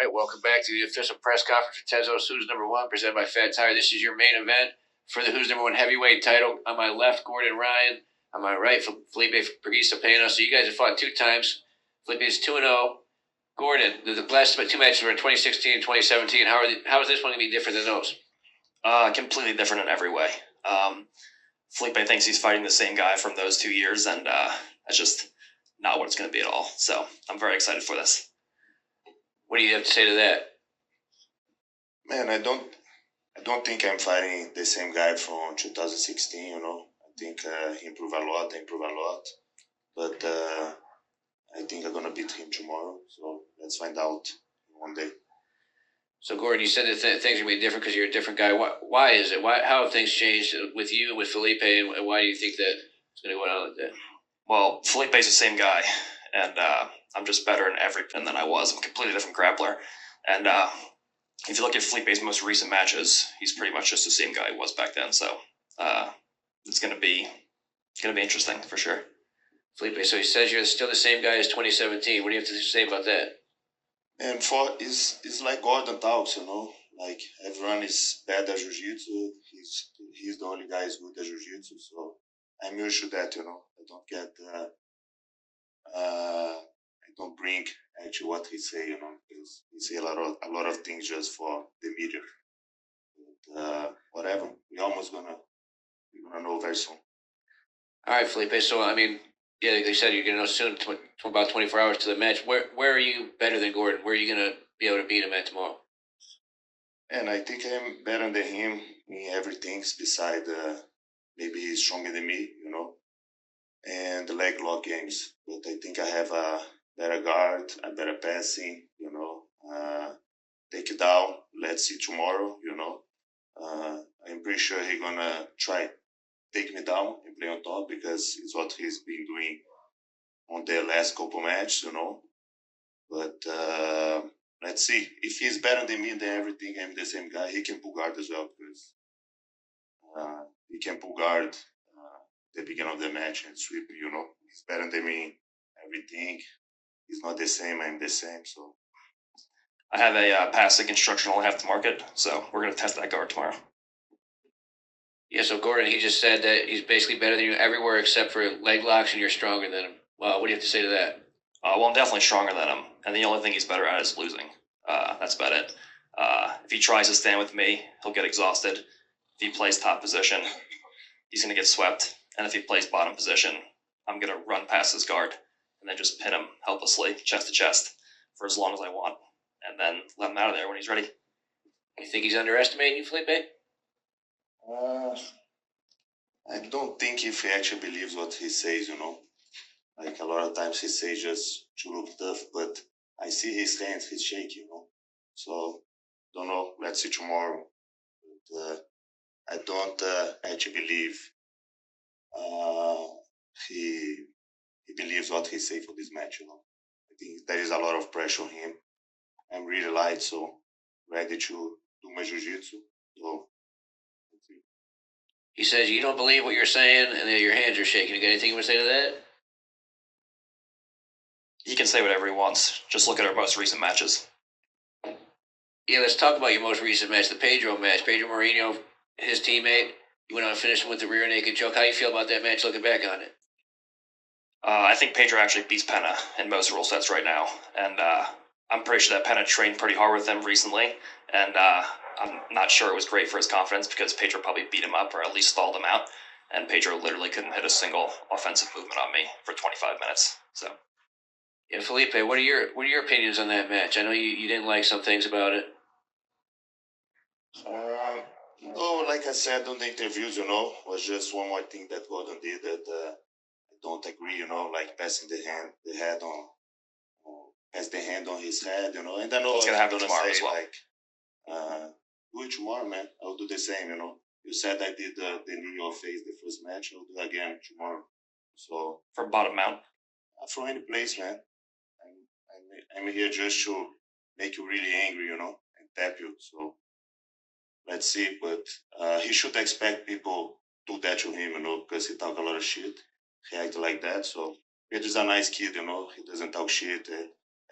All right, welcome back to the official press conference for Tezos Who's Number One, presented by Fat Tire. This is your main event for the Who's Number One heavyweight title. On my left, Gordon Ryan. On my right, Felipe Pena. So you guys have fought 2 times. Felipe is 2-0. Gordon, the last 2 matches were in 2016 and 2017. How is this one going to be different than those? Completely different in every way. Felipe thinks he's fighting the same guy from those 2 years, and that's just not what it's going to be at all. So I'm very excited for this. What do you have to say to that? Man, I don't think I'm fighting the same guy from 2016, you know. I think he improved a lot, But I think I'm going to beat him tomorrow. So let's find out one day. So, Gordon, you said that things are going to be different because you're a different guy. Why is it? How have things changed with you and with Felipe, and why do you think that it's going to go on like that? Well, Felipe's the same guy, and I'm just better in everything than I was. I'm a completely different grappler. And if you look at Felipe's most recent matches, he's pretty much just the same guy he was back then. So it's going to be interesting for sure. Felipe, so he says you're still the same guy as 2017. What do you have to say about that? And it's like Gordon talks, you know. Like everyone is bad at jiu-jitsu. He's the only guy who's good at jiu-jitsu. So I'm used to that, you know. I don't get I don't bring actually what he say, you know, because he say a lot of things just for the media. But whatever, we're gonna know very soon. All right, Felipe. So I mean, yeah, like they said, you're gonna know soon. About 24 hours to the match. Where are you better than Gordon? Where are you gonna be able to beat him at tomorrow? And I think I'm better than him in everything beside maybe he's stronger than me, you know, and the leg lock games. But I think I have a better guard, a better passing, you know, take it down. Let's see tomorrow, you know. I'm pretty sure he's gonna try take me down and play on top because it's what he's been doing on the last couple matches, you know. But let's see. If he's better than me, then everything, I'm the same guy. He can pull guard as well because he can pull guard the beginning of the match and sweep, you know. He's better than me, everything. He's not the same, I'm the same, so. I have a passing instructional I have to market, so we're going to test that guard tomorrow. Yeah, so Gordon, he just said that he's basically better than you everywhere except for leg locks, and you're stronger than him. Well, what do you have to say to that? Well, I'm definitely stronger than him, and the only thing he's better at is losing. That's about it. If he tries to stand with me, he'll get exhausted. If he plays top position, he's going to get swept. And if he plays bottom position, I'm going to run past his guard and then just pin him helplessly, chest to chest, for as long as I want, and then let him out of there when he's ready. You think he's underestimating you, Felipe? I don't think if he actually believes what he says, you know. Like a lot of times he says just to look tough, but I see his hands, he's shaking, you know. So, don't know, let's see tomorrow. But I don't actually believe he believes what he say for this match, you know. I think there is a lot of pressure on him. I'm really light, so ready to do my jiu-jitsu. So, let's see. He says you don't believe what you're saying and that your hands are shaking. You got anything you want to say to that? He can say whatever he wants. Just look at our most recent matches. Yeah, let's talk about your most recent match, the Pedro match. Pedro Moreno, his teammate, you went on to finish him with the rear naked choke. How do you feel about that match looking back on it? I think Pedro actually beats Pena in most rule sets right now. And I'm pretty sure that Pena trained pretty hard with him recently. And I'm not sure it was great for his confidence because Pedro probably beat him up or at least stalled him out. And Pedro literally couldn't hit a single offensive movement on me for 25 minutes. So. Yeah, Felipe, what are your opinions on that match? I know you didn't like some things about it. No, like I said on the interviews, you know, was just one more thing that Gordon did that I don't agree, you know, like passing the hand on his head, you know, and I know it's gonna happen tomorrow as well. Like, do it tomorrow, man. I'll do the same, you know. You said I did the knee or face the first match. I'll do it again tomorrow. So from bottom mount, from any place, man. I'm here just to make you really angry, you know, and tap you. So let's see. But he should expect people do that to him, you know, because he talk a lot of shit. He act like that. So he's a nice kid, you know. He doesn't talk shit.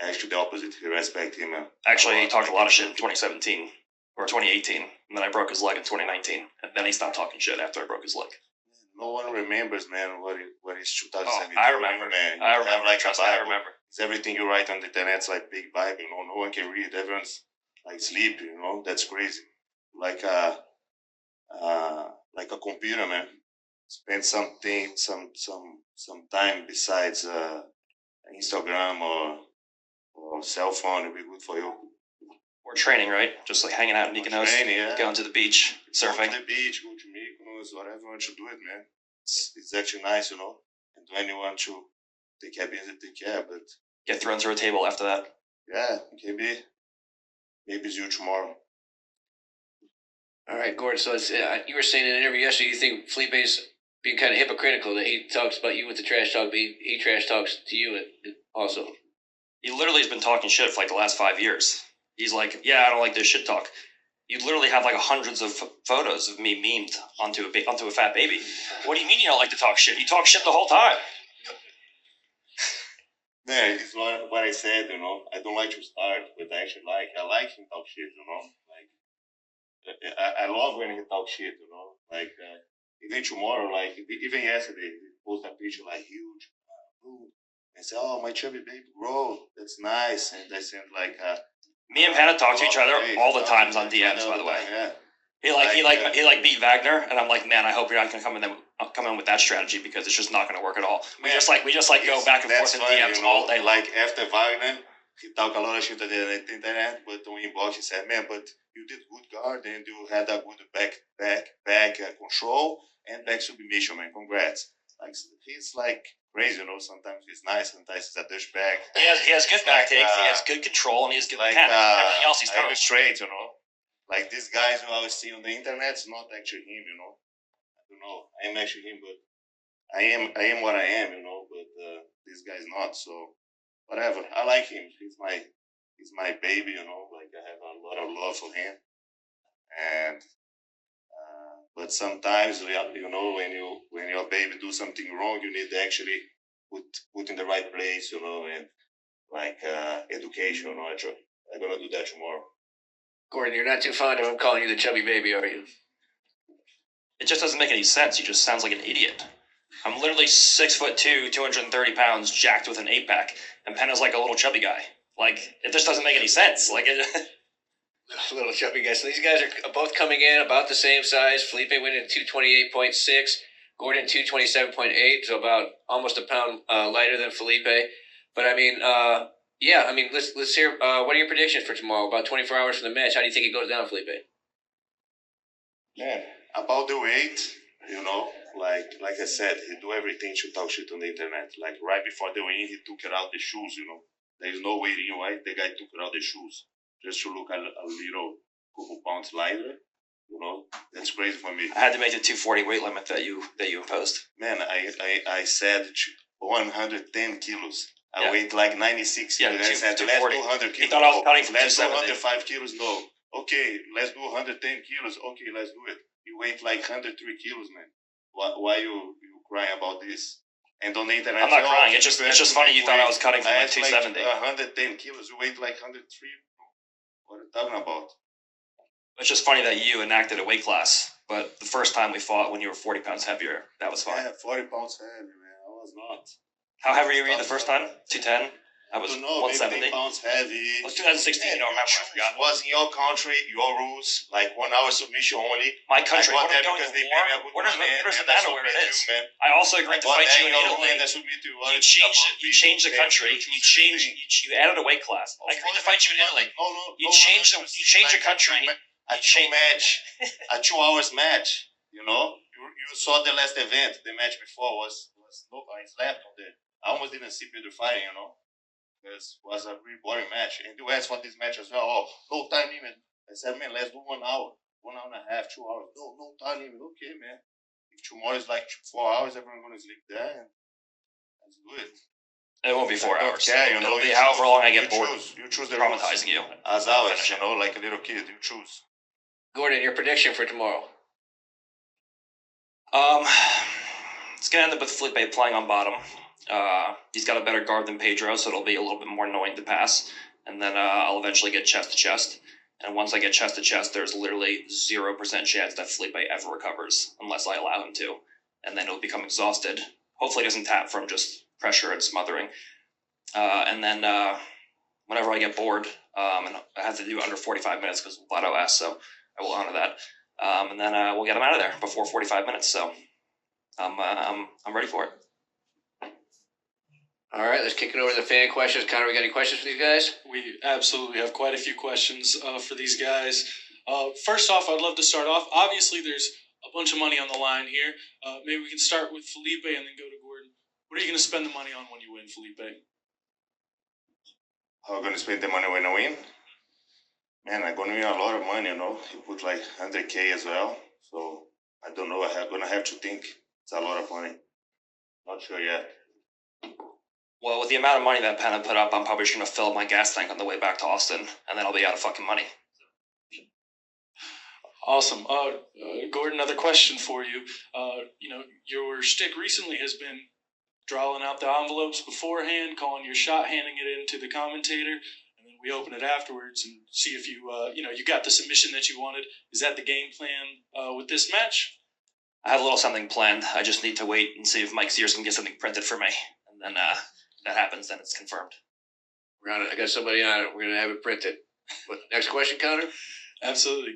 Actually, the opposite. He respect him. Actually, he talked a lot of shit in 2017 or 2018, and then I broke his leg in 2019, and then he stopped talking shit after I broke his leg. No one remembers, man, what is 2017. I remember. Man. I You remember. have like a Trust me, I Bible. remember. It's everything you write on the internet's like big Bible. No one can read. Everyone's like sleep. That's crazy. Like a computer, man. Spend some time besides Instagram or cell phone. It'll be good for you. Or training, right? Just like hanging out in Mykonos, Training, yeah. going to the beach, surfing. Go to the beach, go to Mykonos, whatever you want to do it, man. It's actually nice, And when you want to take care, take care. But Get thrown through a table after that. yeah, maybe it's you tomorrow. All right, Gordon. So you were saying in an interview yesterday you think Felipe's being kind of hypocritical that he talks about you with the trash talk, but he trash talks to you also. He literally has been talking shit for like the last 5 years. He's like, yeah, I don't like this shit talk. You literally have like hundreds of photos of me memed onto a fat baby. What do you mean you don't like to talk shit? You talk shit the whole time. Yeah, it's what I said, I don't like to start, but I actually I like him talk shit, Like, I love when he talk shit, Like, even tomorrow, like, even yesterday, he posted a picture, like, huge, and say, oh, my chubby baby, bro, that's nice. And I sent, like, me and Panna talk to each other all the times on DMs, by the way. Yeah. He beat Wagner, and I'm like, man, I hope you're not gonna come in with that strategy because it's just not gonna work at all. We just go back and forth in DMs all day. Like after Wagner, he talked a lot of shit on the internet, but on inbox he said, man, but you did good guard and you had a good back control and back submission, man. Congrats. Like he's like crazy, Sometimes he's nice, sometimes he's a douchebag. He has good back takes, he has good control, and he has good pen. Everything else he's terrible. Straight, Like these guys who I always see on the internet, it's not actually him, I don't know. I am actually him, but I am what I am, But this guy's not. So whatever. I like him. He's my baby, Like I have a lot of love for him. And but sometimes when your baby do something wrong, you need to actually put in the right place, and like education. I'm gonna do that tomorrow. Gordon, you're not too fond of him calling you the chubby baby, are you? It just doesn't make any sense. He just sounds like an idiot. I'm literally 6'2", 230 pounds, jacked with an 8-pack, and Penna's like a little chubby guy. Like, it just doesn't make any sense. Like, little chubby guys. So these guys are both coming in about the same size. Felipe went in 228.6, Gordon 227.8, so about almost a pound lighter than Felipe. But I mean, let's hear. What are your predictions for tomorrow? About 24 hours from the match. How do you think it goes down, Felipe? Man, about the weight, like I said, he do everything to talk shit on the internet. Like right before the win, he took out the shoes. There is no weight in white. The guy took out the shoes just to look a little couple pounds lighter. That's crazy for me. I had to make the 240 weight limit that you imposed. Man, I said 110 kilos. I weighed like 96 kilos. I said, let's do 100 kilos. He thought I was cutting from let's do 270. 105 kilos. No. Okay, let's do 110 kilos. Okay, let's do it. You weighed like 103 kilos, man. Why you crying about this? And on the internet, I'm not crying. It's just funny you thought I was cutting from like 270. Like 110 kilos. You weighed like 103. What are you talking about? It's just funny that you enacted a weight class, but the first time we fought when you were 40 pounds heavier, that was fine. Yeah, 40 pounds heavy, man. I was not. How heavy were you the first time? 210? I was 170. 10 pounds heavy. It was 2016, you don't remember, I forgot. Was in your country, your rules, like 1 hour submission only. My country, what are we going to war? Where does that know where it is? Man. I also agreed to fight you in Italy. You changed the country. You added a weight class. I agreed to fight you in Italy. You changed the country. A 2 hours match, You saw the last event. The match before was no I slept on there. I almost didn't see Peter fighting, It was a really boring match. And you asked for this match as well. Oh, no time limit. I said, man, let's do 1 hour. 1 hour and a half, 2 hours. No time limit. Okay, man. If tomorrow is like 4 hours, everyone's going to sleep there. And let's do it. It won't be 4 hours. Yeah, It'll be however long I get bored. You choose the traumatizing you. As always, like a little kid, you choose. Gordon, your prediction for tomorrow? It's gonna end up with Felipe playing on bottom, He's got a better guard than Pedro, so it'll be a little bit more annoying to pass. And then I'll eventually get chest to chest. And once I get chest to chest, there's literally 0% chance that Felipe ever recovers unless I allow him to. And then he'll become exhausted. Hopefully he doesn't tap from just pressure and smothering. And then whenever I get bored, and I have to do under 45 minutes because Lotto asked, so I will honor that. And then we'll get him out of there before 45 minutes. So I'm ready for it. All right, let's kick it over to the fan questions. Connor, we got any questions for these guys? We absolutely have quite a few questions for these guys. First off, I'd love to start off. Obviously, there's a bunch of money on the line here. Maybe we can start with Felipe and then go to Gordon. What are you going to spend the money on when you win, Felipe? How I'm gonna spend the money when I win? Man, I'm gonna win a lot of money, you know. He put like 100K as well. So I don't know. I'm gonna have to think. It's a lot of money. Not sure yet. Well, with the amount of money that Penna put up, I'm probably just going to fill up my gas tank on the way back to Austin, and then I'll be out of fucking money. Awesome. Gordon, another question for you. Your shtick recently has been drawing out the envelopes beforehand, calling your shot, handing it in to the commentator, and then we open it afterwards and see if you got the submission that you wanted. Is that the game plan with this match? I have a little something planned. I just need to wait and see if Mike Sears can get something printed for me, and then if that happens, then it's confirmed. I got somebody on it. We're going to have it printed. Next question, Connor? Absolutely.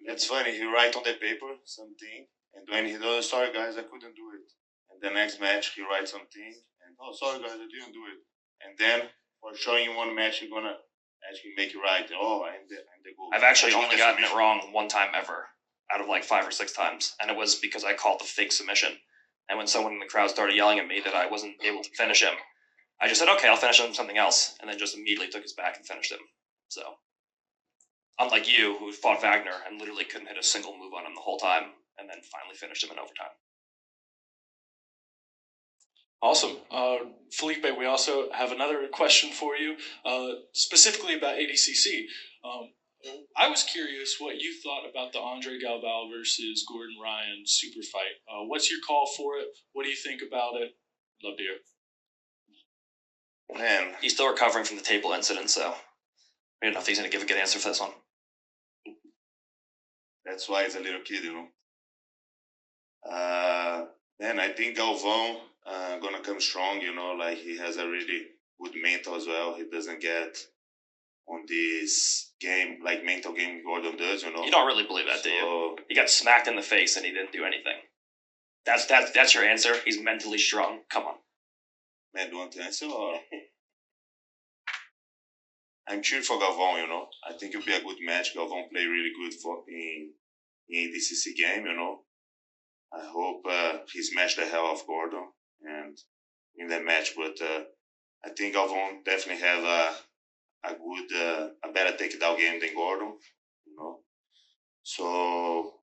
It's funny. He write on the paper something, and when he does, sorry guys, I couldn't do it. And the next match, he writes something, and sorry guys, I didn't do it. And then for showing one match, you're gonna actually make it right. I'm the goal. I've actually only gotten it wrong one time ever, out of like 5 or 6 times, and it was because I called the fake submission. And when someone in the crowd started yelling at me that I wasn't able to finish him, I just said, okay, I'll finish him with something else, and then just immediately took his back and finished him. So, unlike you, who fought Wagner and literally couldn't hit a single move on him the whole time, and then finally finished him in overtime. Awesome. Felipe, we also have another question for you, specifically about ADCC. I was curious what you thought about the Andre Galval versus Gordon Ryan super fight. What's your call for it? What do you think about it? Love to hear. Man, He's still recovering from the table incident, so I don't know if he's going to give a good answer for this one. that's why he's a little kid, you know. Man, I think Galvão gonna come strong, you know, like he has a really good mental as well. He doesn't get on this game, like mental game Gordon does, you know. You don't really believe that, do you? So, He got smacked in the face and he didn't do anything. That's your answer? He's mentally strong? Come on. man, do you want to answer or? I'm cheering for Galvão, you know. I think it'll be a good match. Galvão play really good in DCC game, you know. I hope he's matched the hell of Gordon and in that match, but I think Galvão definitely have a better takedown game than Gordon, you know. So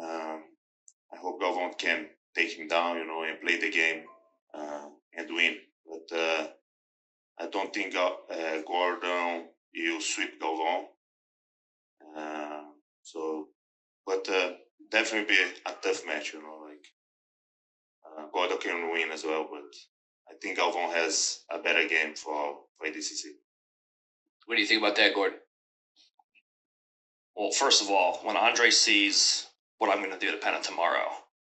I hope Galvão can take him down, you know, and play the game and win. But I don't think Gordon will sweep Galvão. But definitely be a tough match, you know. Like Gordon can win as well, but I think Galvão has a better game for ADCC. What do you think about that, Gordon? Well, first of all, when Andre sees what I'm going to do to Penna tomorrow,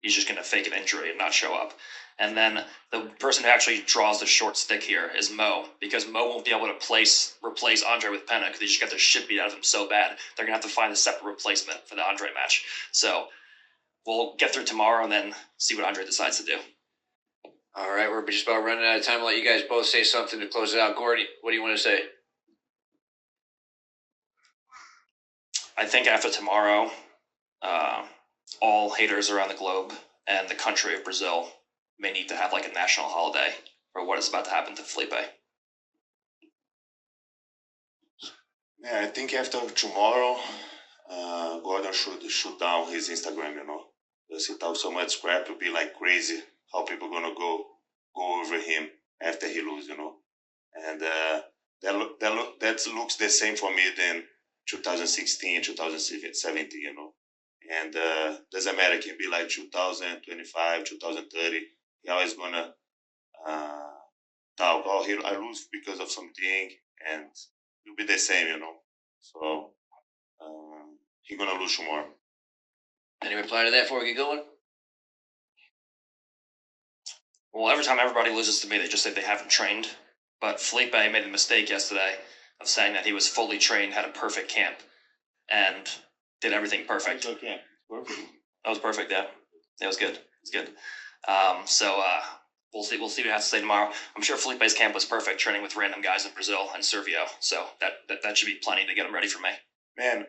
he's just going to fake an injury and not show up. And then the person who actually draws the short stick here is Mo, because Mo won't be able to replace Andre with Penna because he just got the shit beat out of him so bad. They're going to have to find a separate replacement for the Andre match. So we'll get through tomorrow and then see what Andre decides to do. All right, we're just about running out of time. I'll let you guys both say something to close it out. Gordon, what do you want to say? I think after tomorrow, all haters around the globe and the country of Brazil may need to have like a national holiday for what is about to happen to Felipe. Yeah, I think after tomorrow, Gordon should shoot down his Instagram, you know. Because he talks so much crap, it'll be like crazy how people gonna go over him after he loses, you know. And that looks the same for me than 2016, 2017, you know. And doesn't matter, it can be like 2025, 2030. He always gonna talk, oh, I lose because of something, and it'll be the same, you know. So he gonna lose tomorrow. Any reply to that before we get going? Well, every time everybody loses to me, they just say they haven't trained. But Felipe made a mistake yesterday of saying that he was fully trained, had a perfect camp, and did everything perfect. Okay. Perfect. That was perfect. Yeah, it was good. It's good. So we'll see. We'll see what he has to say tomorrow. I'm sure Felipe's camp was perfect, training with random guys in Brazil and Servio. So that should be plenty to get him ready for me. Man,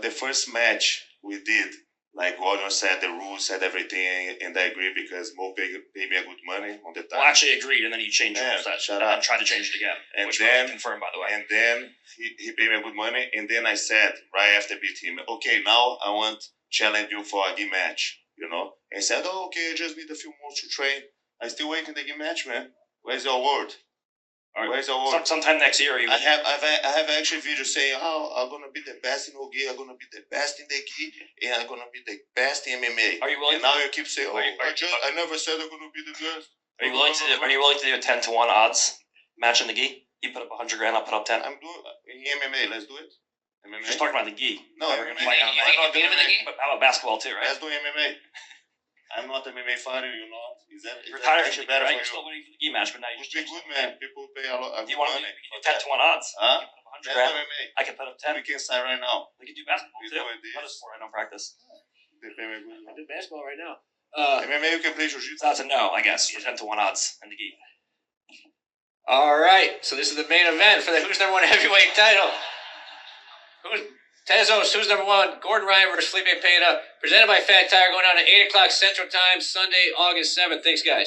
the first match we did, like Gordon said, the rules said everything, and I agree because Mo paid me a good money on the time. Well, actually agreed, and then he changed Yeah, rules. That shut and up. tried to change it again, And which then- was confirmed, by the way. And then he paid me good money, and then I said right after beat him, okay, now I want to challenge you for a game match, you know. And he said, oh, okay, I just need a few more to train. I still waiting the game match, man. Where's your word? All right. Where's your word? Sometime next year, you. I have actually video saying, oh, I'm gonna be the best in Ogi, I'm gonna be the best in the gi, and I'm gonna be the best in MMA. Are you willing? And now you keep saying, oh, Are you- I never said I'm gonna be the best. Are you willing to? Are you willing to do a 10-1 odds match in the gi? You put up 100 grand, I'll put up 10. I'm doing in MMA. Let's do it. MMA. Just talking about the gi. No, We're MMA. gonna fight on You that. think you beat him in the gi? But how about basketball too, right? Let's do MMA. I'm not a MMA fighter, you're not. Is that Retired actually from the gi, better right? for You're you? still waiting for the gi match, but now you Would just be changed good, it. man. People pay a lot of You want to money. do 10-1 odds? Huh? You put up 100 Let's do grand. MMA. I can put up 10. We can start right now. We can do basketball We too. do it Another this. sport I don't practice. They pay me good. I do basketball right now. MMA, you can play jiu-jitsu. So that's a no, I guess. For 10-1 odds in the gi. All right, so this is the main event for the Who's Number One heavyweight title. Tezos, Who's Number One? Gordon Ryan versus Felipe Pena, presented by Fat Tire, going down at 8 o'clock Central Time, Sunday, August 7th. Thanks, guys.